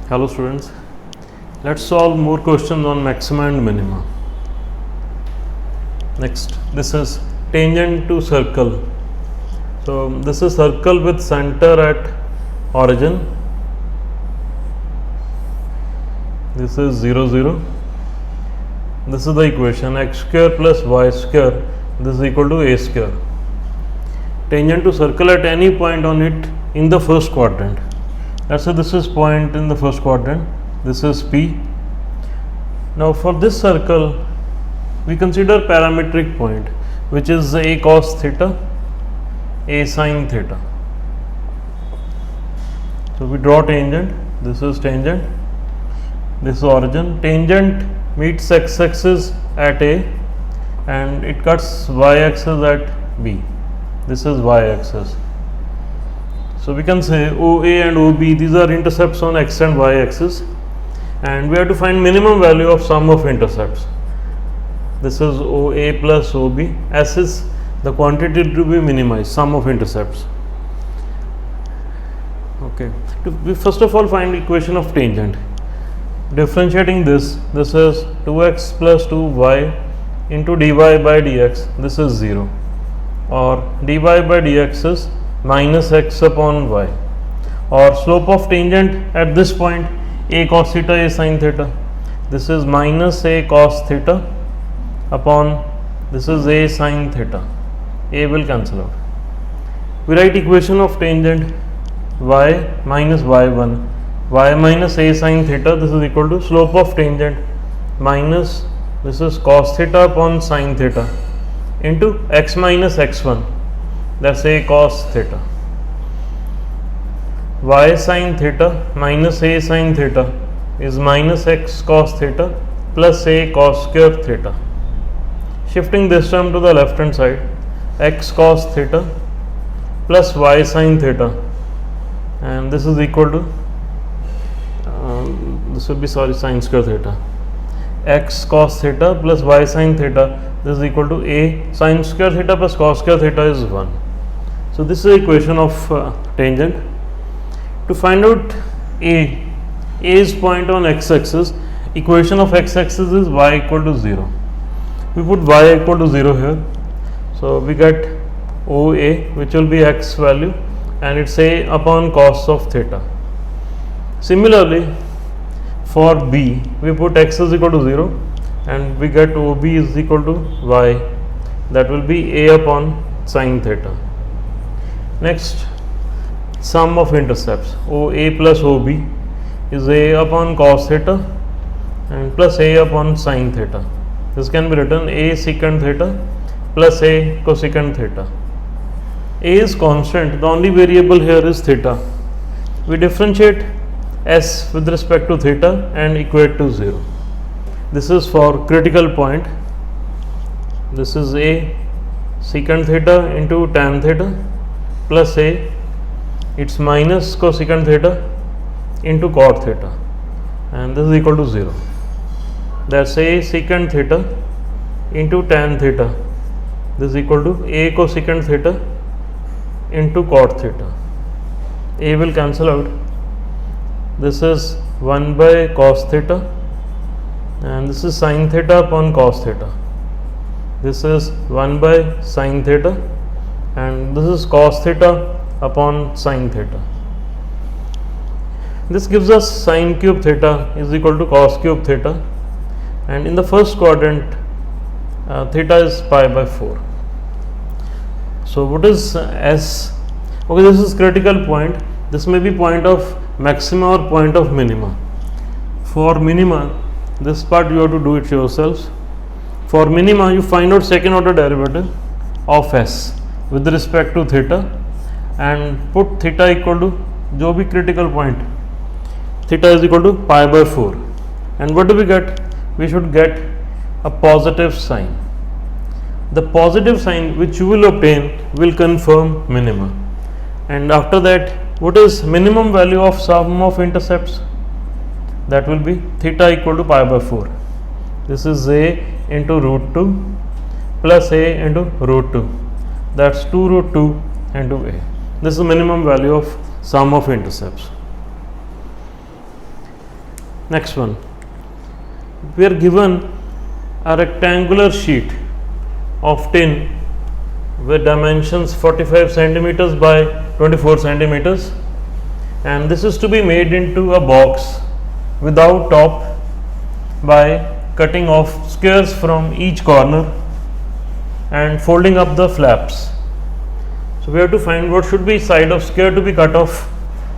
Hello students, let's solve more questions on maxima and minima. Next, this is tangent to circle. So this is circle with center at origin. This is 0 0. This is the equation x square plus y square, this is equal to a square. Tangent to circle at any point on it in the first quadrant. Let's say this is point in the first quadrant, this is P. Now for this circle we consider parametric point, which is a cos theta, a sin theta. So we draw tangent, this is tangent, this is origin. Tangent meets x axis at A and it cuts y axis at B. This is y axis. So we can say OA and OB, these are intercepts on x and y axis, and we have to find minimum value of sum of intercepts. This is OA plus OB. S is the quantity to be minimized, sum of intercepts. Okay, we first of all find equation of tangent. Differentiating this is 2x plus 2y into dy by dx, this is 0, or dy by dx is minus x upon y, or slope of tangent at this point a cos theta, a sin theta, this is minus a cos theta upon this is a sin theta. A will cancel out. We write equation of tangent y minus y1, y minus a sin theta, this is equal to slope of tangent minus this is cos theta upon sin theta into x minus x1, that's a cos theta. Y sin theta minus a sin theta is minus x cos theta plus a cos square theta. Shifting this term to the left hand side, x cos theta plus y sin theta, and this is equal to this will be sin square theta. X cos theta plus y sin theta, this is equal to a sin square theta plus cos square theta is 1. So this is equation of tangent. To find out a is point on x axis, equation of x axis is y equal to 0. We put y equal to 0 here, so we get OA, which will be x value, and it's a upon cos of theta. Similarly, for B, we put x is equal to 0 and we get OB is equal to y, that will be a upon sin theta. Next, sum of intercepts, OA plus OB is a upon cos theta and plus a upon sin theta. This can be written a secant theta plus a cosecant theta. A is constant, the only variable here is theta. We differentiate s with respect to theta and equate to 0. This is for critical point. This is a secant theta into tan theta plus a, it's minus cosecant theta into cot theta, and this is equal to 0. That's a secant theta into tan theta, this is equal to a cosecant theta into cot theta. A will cancel out. This is 1 by cos theta and this is sin theta upon cos theta. This is 1 by sin theta and this is cos theta upon sin theta. This gives us sin cube theta is equal to cos cube theta, and in the first quadrant theta is pi by 4. So what is S? Okay, this is critical point. This may be point of maxima or point of minima. For minima, this part you have to do it yourselves. For minima, you find out second order derivative of S with respect to theta and put theta equal to जो भी critical point, theta is equal to pi by 4, and what do we get? We should get a positive sign. The positive sign which you will obtain will confirm minima, and after that, what is minimum value of sum of intercepts? That will be theta equal to pi by 4. This is a into root 2 plus a into root 2, that's 2 root 2 into a. This is the minimum value of sum of intercepts. Next one, we are given a rectangular sheet of tin with dimensions 45 centimeters by 24 centimeters, and this is to be made into a box without top by cutting off squares from each corner and folding up the flaps. So we have to find what should be side of square to be cut off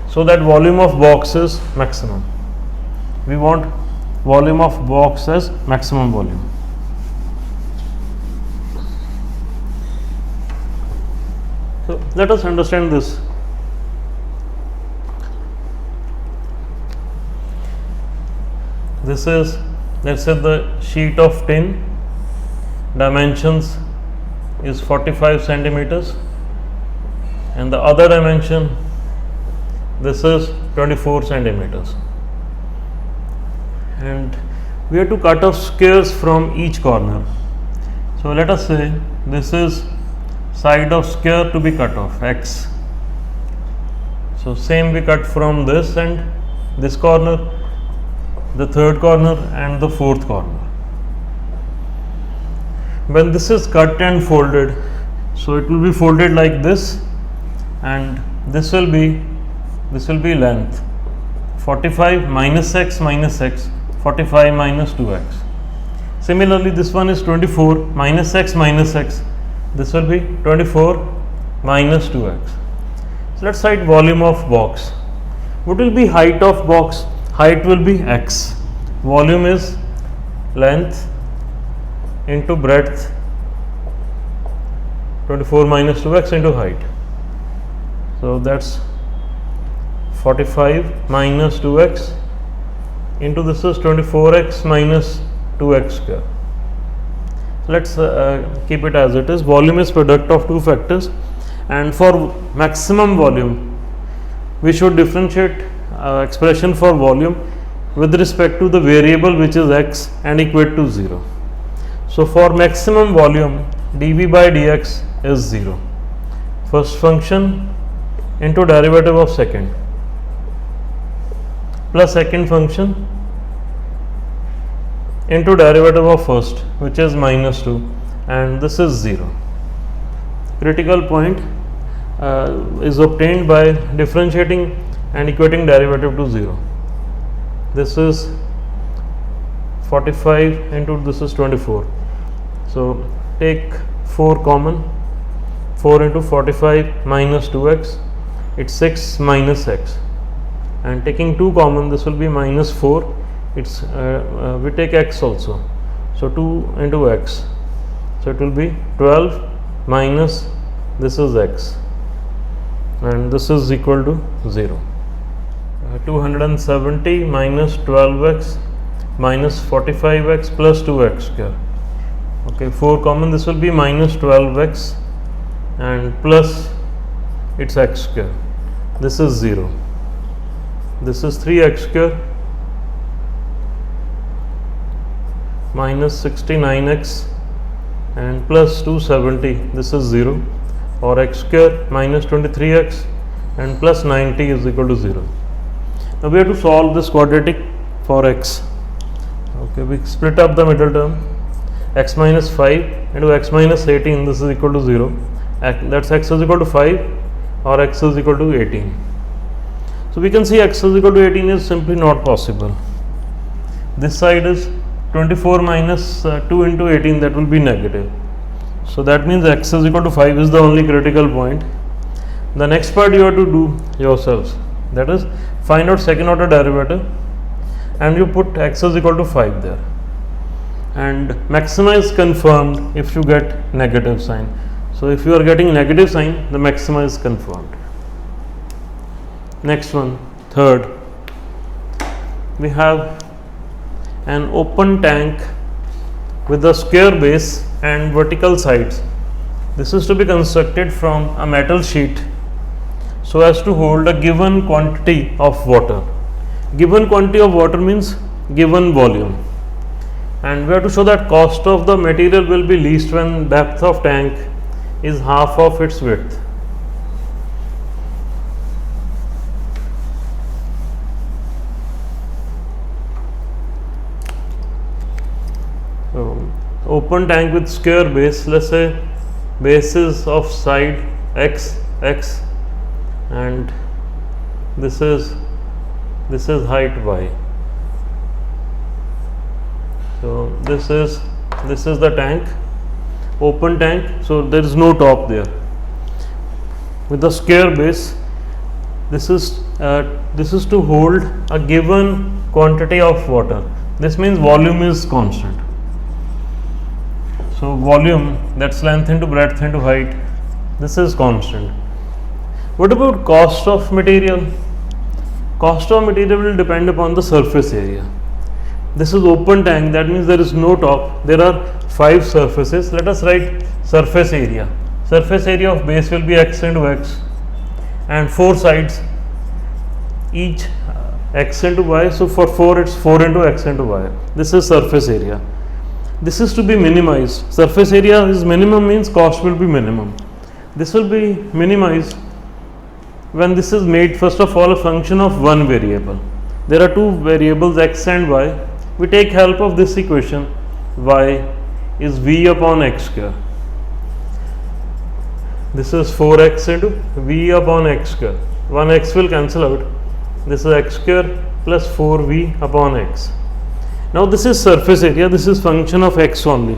so that volume of box is maximum. We want volume of box as maximum volume. So let us understand this. This is, let's say, the sheet of tin, dimensions is 45 centimeters, and the other dimension, this is 24 centimeters, and we have to cut off squares from each corner. So let us say this is side of square to be cut off, x. So same we cut from this and this corner, the third corner and the fourth corner. When this is cut and folded, so it will be folded like this, and this will be length 45 minus x minus x, 45 minus 2x. Similarly, this one is 24 minus x minus x, this will be 24 minus 2x. So let's write volume of box. What will be height of box? Height will be x. Volume is length into breadth, 24 minus 2x into height. So that's 45 minus 2x into this is 24x minus 2x square. Let's keep it as it is. Volume is product of two factors, and for maximum volume we should differentiate expression for volume with respect to the variable which is x and equate to 0. So for maximum volume, dV by dx is 0. First function into derivative of second plus second function into derivative of first, which is minus 2, and this is 0. Critical point is obtained by differentiating and equating derivative to 0. This is 45 into this is 24. So take 4 common, 4 into 45 minus 2x, it's 6 minus x, and taking 2 common, this will be minus 4. It's we take x also, so 2 into x, so it will be 12 minus this is x, and this is equal to 0. 270 minus 12x minus 45x plus 2x square. Okay, 4 common, this will be minus 12x and plus its x square. This is 0. This is 3x square minus 69x and plus 270, this is 0, or x square minus 23x and plus 90 is equal to 0. Now we have to solve this quadratic for x. Okay, we split up the middle term, x minus 5 into x minus 18, this is equal to 0. That's x is equal to 5 or x is equal to 18. So we can see x is equal to 18 is simply not possible. This side is 24 minus 2 into 18, that will be negative. So that means x is equal to 5 is the only critical point. The next part you have to do yourselves, that is find out second order derivative, and you put x is equal to 5 there, and maxima is confirmed if you get negative sign. So if you are getting negative sign, the maxima is confirmed. Next one, third, we have an open tank with a square base and vertical sides. This is to be constructed from a metal sheet so as to hold a given quantity of water. Given quantity of water means given volume, and we have to show that cost of the material will be least when depth of tank is half of its width. open tank with square base, let's say base is of side x, and this is height y. So this is the tank, open tank, so there is no top there. With the square base, this is to hold a given quantity of water. This means volume is constant. So volume, that's length into breadth into height, this is constant. What about cost of material? Cost of material will depend upon the surface area. This is open tank, that means there is no top. There are 5 surfaces. Let us write surface area. Surface area of base will be x into x, and 4 sides, each x into y. So for 4 it's 4 into x into y. This is surface area. This is to be minimized. Surface area is minimum, means cost will be minimum. This will be minimized when this is made first of all a function of one variable. There are 2 variables x and y. We take help of this equation. Y is v upon x square. This is 4x into v upon x square. 1x will cancel out. This is x square plus 4v upon x. Now this is surface area. This is function of x only.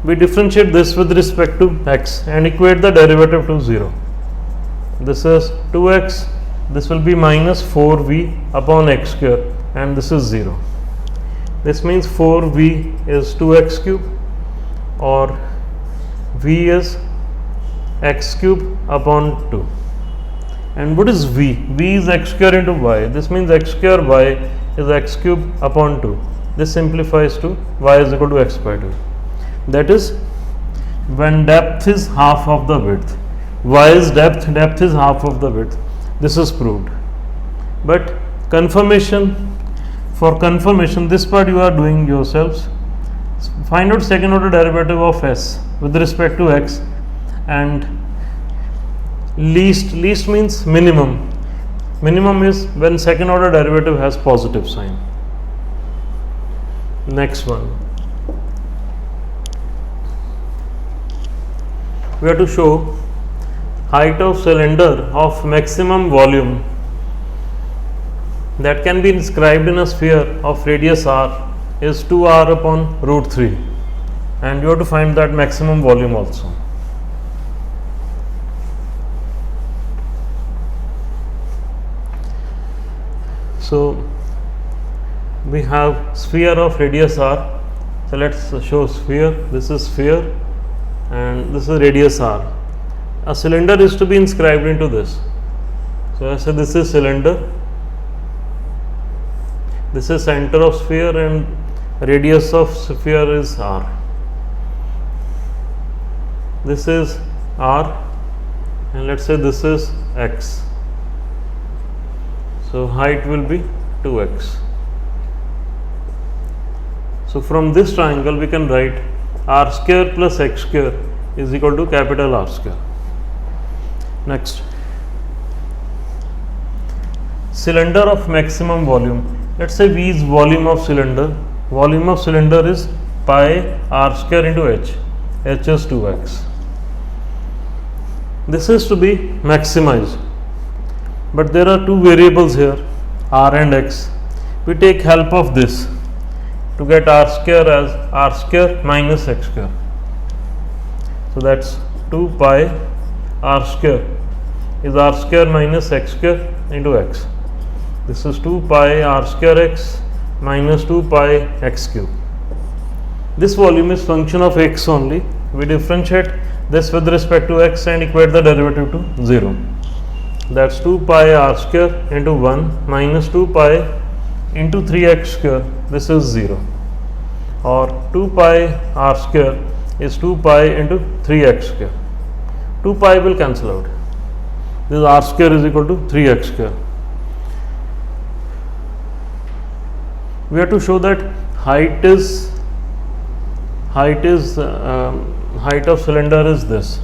We differentiate this with respect to x and equate the derivative to 0. This is 2x. This will be minus 4v upon x square, and this is 0. This means 4v is 2x cube, or v is x cube upon 2. And what is v? V is x square into y. This means x square y is x cube upon 2. This simplifies to y is equal to x by 2. That is, when depth is half of the width, y is depth is half of the width. This is proved. But for confirmation, this part you are doing yourselves. Find out second order derivative of s with respect to x, and least means minimum. Minimum is when second order derivative has positive sign. Next one, we have to show height of cylinder of maximum volume that can be inscribed in a sphere of radius r is 2r upon root 3, and you have to find that maximum volume also. So we have sphere of radius r. So let's show sphere. This is sphere and this is radius r. A cylinder is to be inscribed into this. So I say this is cylinder. This is center of sphere and radius of sphere is r. This is r, and let's say this is x. So height will be 2x. So from this triangle we can write r square plus x square is equal to capital R square. Next, cylinder of maximum volume. Let's say V is volume of cylinder. Volume of cylinder is pi r square into h. H is 2x. This is to be maximized, but there are 2 variables here, r and x. We take help of this to get r square as r square minus x square. So that's 2 pi r square is r square minus x square into x. This is 2 pi r square x minus 2 pi x cube. This volume is function of x only. We differentiate this with respect to x and equate the derivative to 0. That's 2 pi r square into 1 minus 2 pi into 3x square. This is 0. Or 2 pi r square is 2 pi into 3x square. 2 pi will cancel out. This r square is equal to 3x square. We have to show that height of cylinder is this.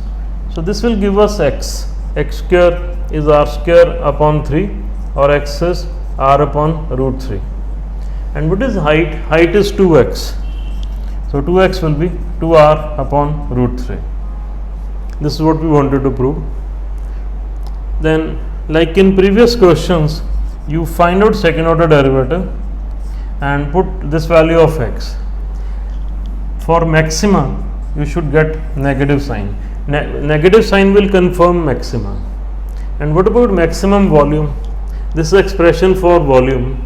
So this will give us x. X square is r square upon 3, or x is r upon root 3. And what is height? Height is 2x. So 2x will be 2r upon root 3. This is what we wanted to prove. Then, like in previous questions, you find out second order derivative and put this value of x. For maxima, you should get negative sign. Negative sign will confirm maxima. And what about maximum volume? This is expression for volume,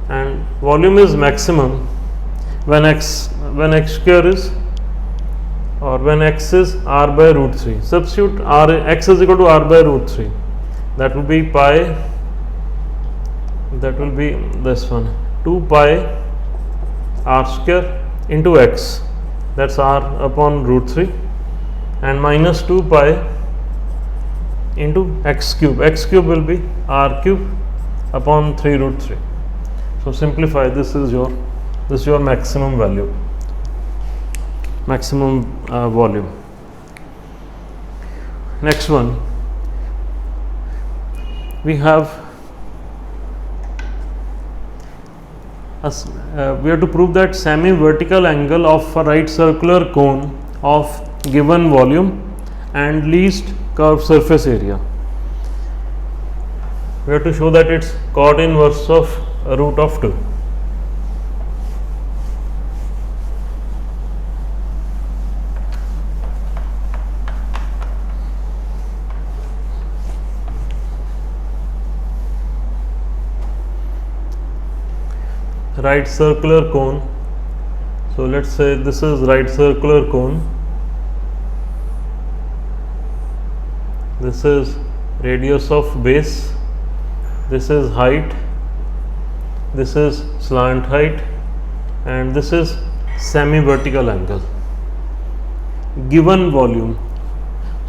and volume is maximum when x square is, or when x is r by root 3. Substitute x is equal to r by root 3. That will be pi, that will be this one, 2 pi r square into x, that's r upon root 3, and minus 2 pi into x cube. X cube will be r cube upon 3 root 3. So simplify, this is your maximum value, maximum volume. Next one, we have we have to prove that semi-vertical angle of a right circular cone of given volume and least curved surface area. We have to show that its cot inverse of root of 2. Right circular cone. So let's say this is right circular cone. This is radius of base. This is height. This is slant height, and this is semi-vertical angle. Given volume.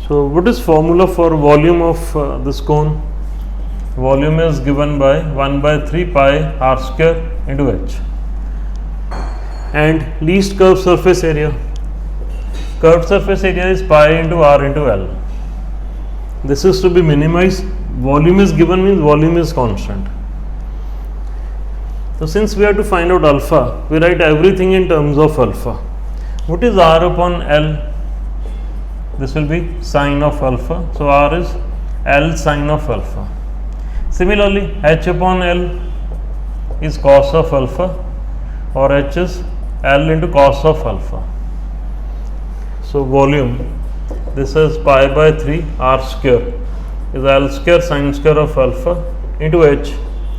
So what is formula for volume of this cone? Volume is given by 1 by 3 pi r square into h. And least curved surface area. Curved surface area is pi into r into L. This is to be minimized. Volume is given means volume is constant. So since we have to find out alpha, we write everything in terms of alpha. What is r upon L? This will be sine of alpha. So r is L sine of alpha. Similarly, h upon L is cos of alpha, or h is L into cos of alpha. So volume, this is pi by 3 r square is L square sine square of alpha into h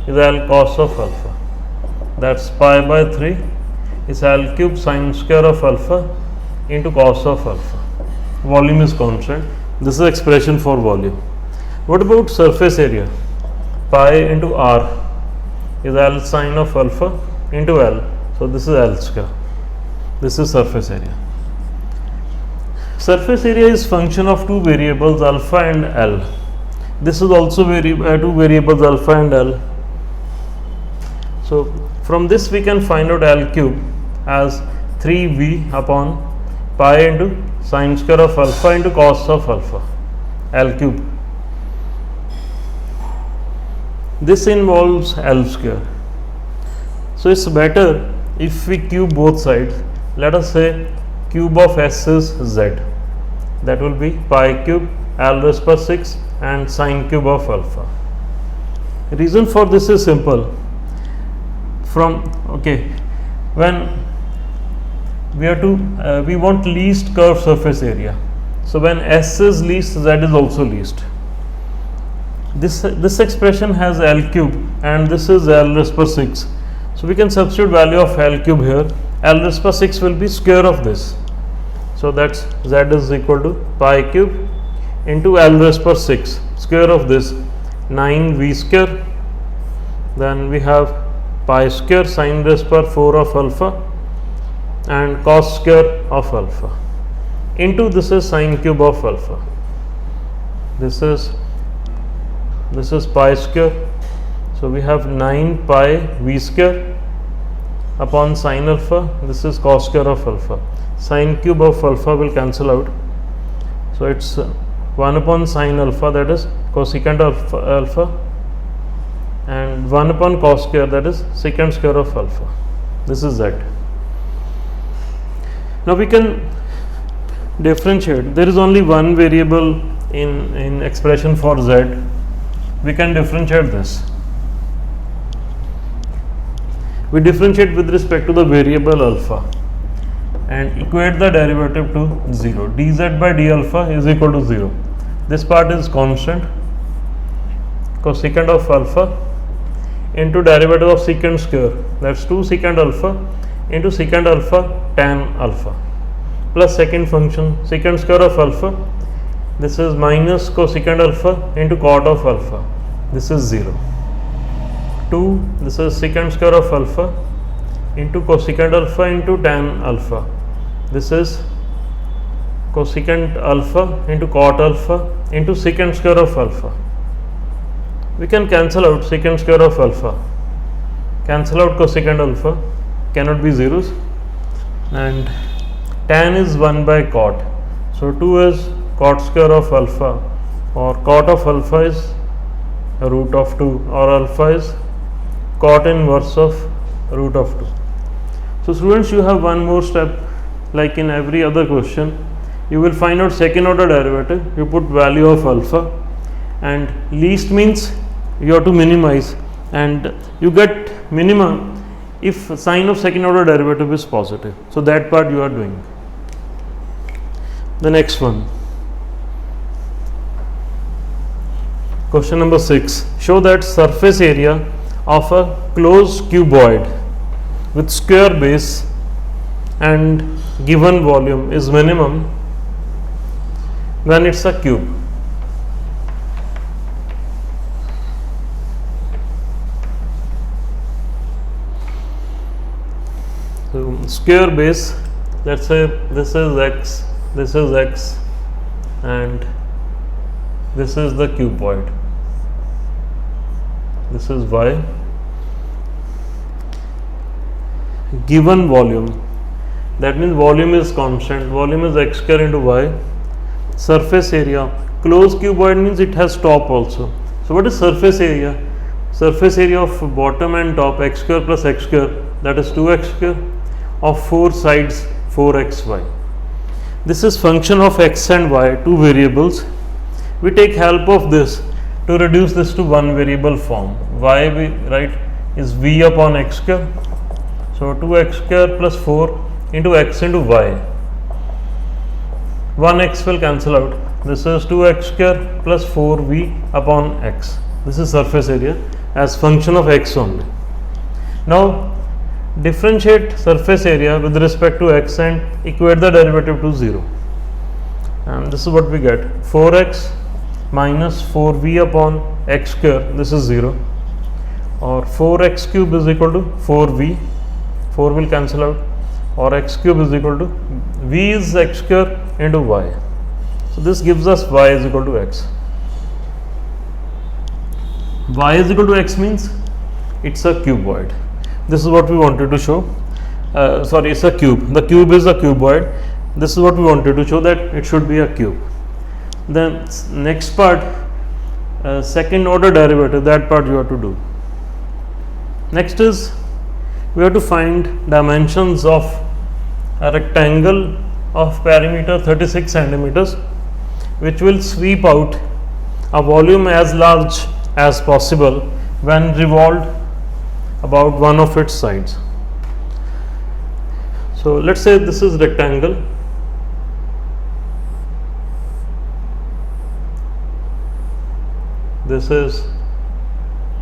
is L cos of alpha. That's pi by 3 is L cube sine square of alpha into cos of alpha. Volume is constant. This is expression for volume. What about surface area? Pi into r is L sine of alpha into L. So this is L square. This is surface area. Surface area is function of two variables alpha and L. This is also two variables alpha and L. So from this we can find out L cube as 3v upon pi into sine square of alpha into cos of alpha, L cube. This involves L square. So it's better if we cube both sides. Let us say cube of s is z. That will be pi cube L raised per 6 and sine cube of alpha. The reason for this is simple. When we have to we want least curved surface area. So when s is least, z is also least. This expression has L cube and this is L raised per 6. So we can substitute value of L cube here. L raised per 6 will be square of this. So that's z is equal to pi cube into L raised per 6 square of this 9v square. Then we have pi square sine raised per 4 of alpha and cos square of alpha into this is sine cube of alpha. This is pi square. So we have 9 pi v square upon sine alpha. This is cos square of alpha. Sine cube of alpha will cancel out. So it's 1 upon sine alpha, that is cosecant of alpha, and 1 upon cos square, that is secant square of alpha. This is z. Now we can differentiate. There is only one variable in expression for z. We can differentiate this. We differentiate with respect to the variable alpha and equate the derivative to 0. dz by d alpha is equal to 0. This part is constant, cosecant of alpha into derivative of secant square, that's 2 secant alpha into secant alpha tan alpha, plus second function secant square of alpha, this is minus cosecant alpha into cot of alpha, this is 0. 2, this is secant square of alpha into cosecant alpha into tan alpha, this is cosecant alpha into cot alpha into secant square of alpha. We can cancel out secant square of alpha, cancel out cosecant alpha, cannot be zeros, and tan is 1 by cot, so 2 is cot square of alpha, or cot of alpha is root of 2, or alpha is cot inverse of root of 2. So students, you have one more step. Like in every other question, you will find out second order derivative, you put value of alpha, and least means you have to minimize, and you get minimum if sign of second order derivative is positive. So that part you are doing. The next one, question number 6. Show that surface area of a closed cuboid with square base and given volume is minimum when it's a cube. So square base, let's say this is x, this is x, and this is the cuboid, this is y. Given volume, that means volume is constant, volume is x square into y. Surface area, closed cuboid means it has top also. So what is surface area? Surface area of bottom and top, x square plus x square, that is 2x square, of 4 sides 4xy. This is function of x and y, two variables. We take help of this to reduce this to one variable form. Y we write is v upon x square. So 2x square plus 4 into x into y. 1x will cancel out. This is 2x square plus 4v upon x. This is surface area as function of x only. Now differentiate surface area with respect to x and equate the derivative to 0. And this is what we get, 4x minus 4v upon x square, this is 0, or 4x cube is equal to 4v, 4 will cancel out, or x cube is equal to v is x square into y. So this gives us y is equal to x. Y is equal to x means it's a cuboid. This is what we wanted to show. Sorry, it's a cube. The cube is a cuboid. This is what we wanted to show, that it should be a cube. Then next part, second order derivative, that part you have to do. Next is we have to find dimensions of a rectangle of perimeter 36 centimeters, which will sweep out a volume as large as possible when revolved about one of its sides. So let's say this is rectangle. This is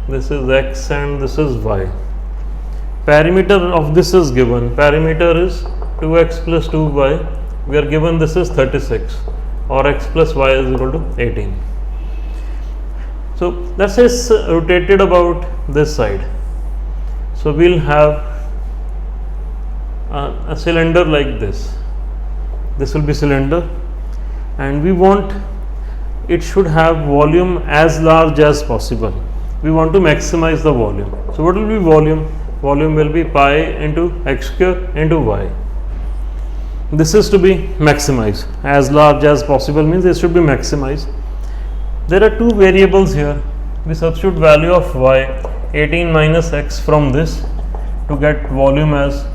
x and this is y. Perimeter of this is given. Perimeter is 2x plus 2y. We are given this is 36, or x plus y is equal to 18. So let's say it's rotated about this side. So we'll have a cylinder like this. This will be cylinder, and we want it should have volume as large as possible. We want to maximize the volume. So what will be volume? Volume will be pi into x square into y. This is to be maximized. As large as possible means it should be maximized. There are two variables here. We substitute value of y, 18 minus x, from this to get volume as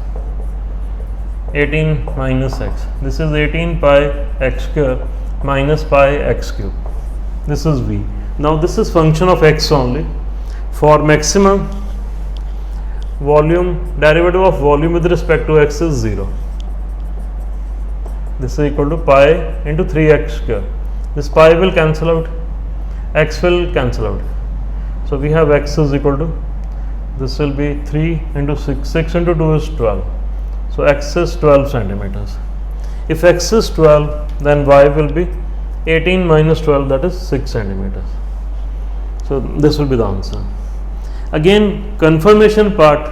18 minus x. This is 18 pi x square minus pi x cube. This is v. Now this is function of x only. For maximum, volume, derivative of volume with respect to x is 0. This is equal to pi into 3x square. This pi will cancel out, x will cancel out. So we have x is equal to, this will be 3 into 6, 6 into 2 is 12. So x is 12 centimeters. If x is 12, then y will be 18 minus 12, that is 6 centimeters. So this will be the answer. Again, confirmation part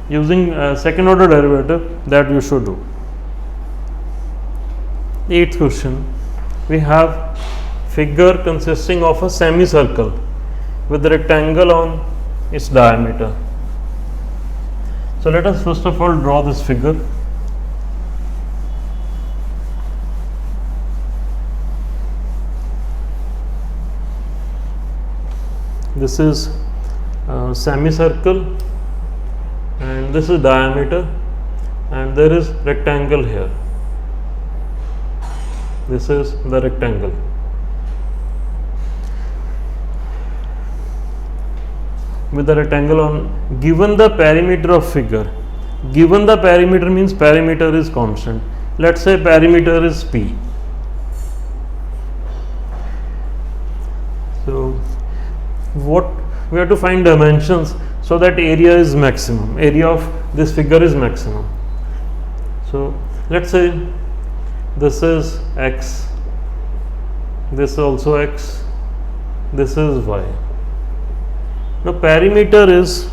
using second order derivative, that you should do. 8th question. We have figure consisting of a semicircle with a rectangle on its diameter. So let us first of all draw this figure. This is semicircle and this is diameter, and there is rectangle here. This is the rectangle. With the rectangle on, given the perimeter of figure, given the perimeter means perimeter is constant. Let's say perimeter is P. So what we have to find dimensions so that area is maximum, area of this figure is maximum. So let's say this is x, this is also x, this is y. Now perimeter is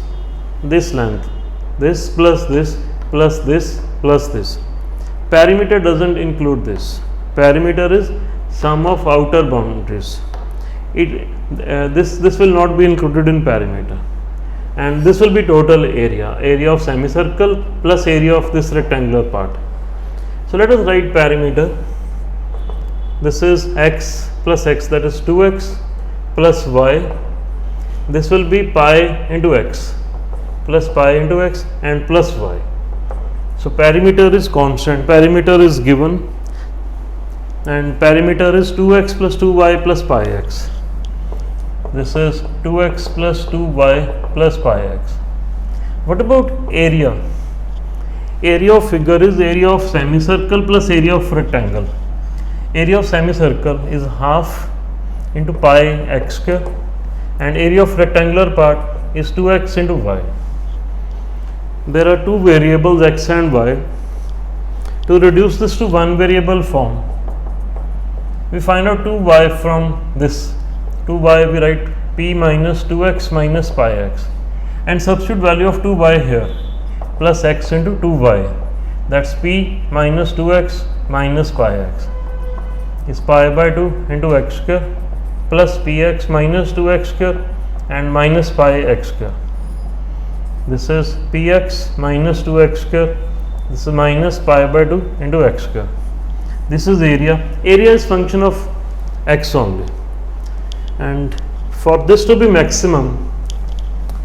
this length, this plus this plus this plus this. Perimeter doesn't include this. Perimeter is sum of outer boundaries. This will not be included in perimeter, and this will be total area of semicircle plus area of this rectangular part. So let us write perimeter. This is x plus x, that is 2x plus y. This will be pi into x plus pi into x and plus y. So perimeter is constant, perimeter is given, and perimeter is 2x plus 2y plus pi x. This is 2x plus 2y plus pi x. What about area? Area of figure is area of semicircle plus area of rectangle. Area of semicircle is half into pi x square, and area of rectangular part is 2x into y. There are two variables x and y. To reduce this to one variable form, we find out 2y from this. 2y, we write p minus 2x minus pi x, and substitute value of 2y here, plus x into 2y, that's p minus 2x minus pi x is pi by 2 into x square plus px minus 2x square and minus pi x square. This is px minus 2x square, this is minus pi by 2 into x square. This is area. Area is function of x only, and for this to be maximum,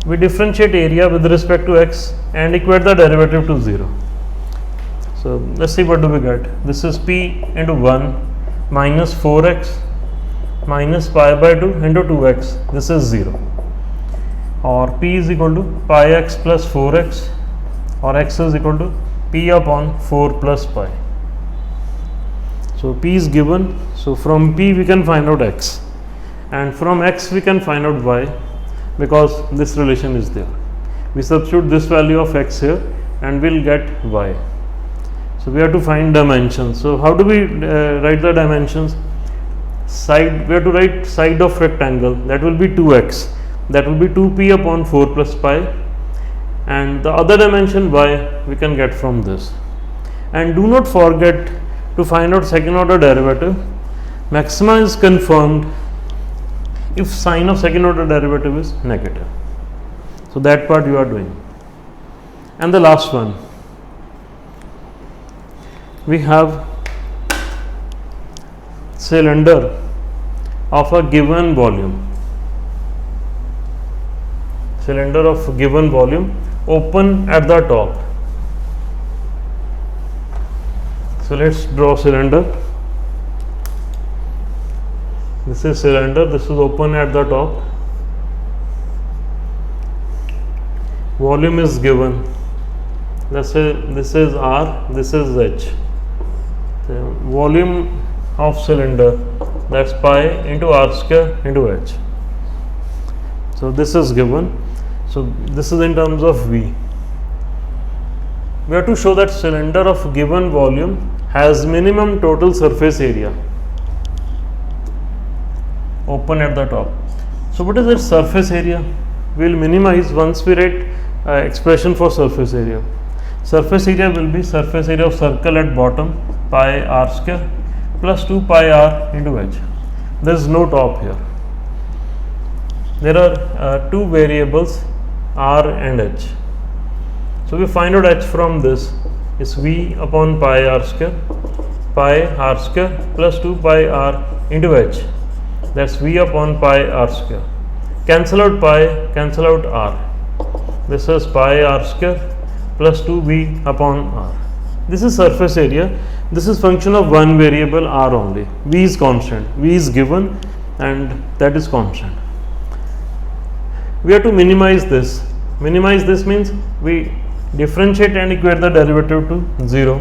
we differentiate area with respect to x and equate the derivative to 0. So let's see what do we get. This is p into 1 minus 4x minus pi by 2 into 2x, this is 0, or p is equal to pi x plus 4x, or x is equal to p upon 4 plus pi. So p is given, so from p we can find out x, and from x we can find out y, because this relation is there. We substitute this value of x here and we'll get y. So we have to find dimensions. So how do we write the dimensions? Side, we have to write side of rectangle, that will be 2x, that will be 2p upon 4 plus pi, and the other dimension y we can get from this. And do not forget to find out second order derivative. Maxima is confirmed if sign of second order derivative is negative. So that part you are doing. And the last one, we have cylinder of a given volume. Cylinder of given volume, open at the top. So let's draw cylinder. This is cylinder, this is open at the top. Volume is given. Let's say this is R, this is H. The volume of cylinder, that's pi into R square into H. So this is given. So this is in terms of V. We have to show that cylinder of given volume has minimum total surface area open at the top. So what is its surface area? We will minimize once we write expression for surface area. Surface area will be surface area of circle at bottom pi R square plus 2 pi R into H. There is no top here. There are two variables R and H. So we find out H from this is V upon pi R square plus 2 pi R into H. That's V upon pi R square. Cancel out pi, cancel out R. This is pi R square plus 2V upon R. This is surface area. This is function of one variable R only. V is constant. V is given and that is constant. We have to minimize this. Minimize this means we differentiate and equate the derivative to 0.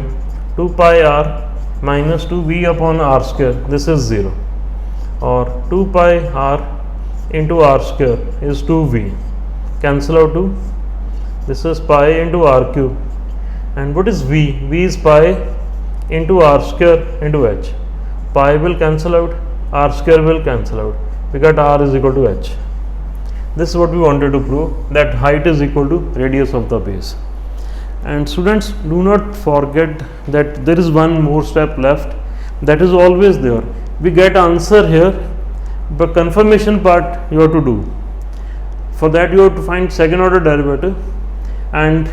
2 pi R minus 2V upon R square. This is 0. Or 2 pi R into R square is 2V. Cancel out 2. This is pi into R cube. And what is V? V is pi into R square into H. Pi will cancel out, R square will cancel out. We got R is equal to H. This is what we wanted to prove, that height is equal to radius of the base. And students, do not forget that there is one more step left. That is always there. We get answer here, but confirmation part you have to do. For that you have to find second order derivative, and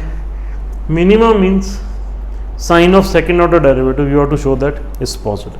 minimum means sign of second order derivative you have to show that is positive.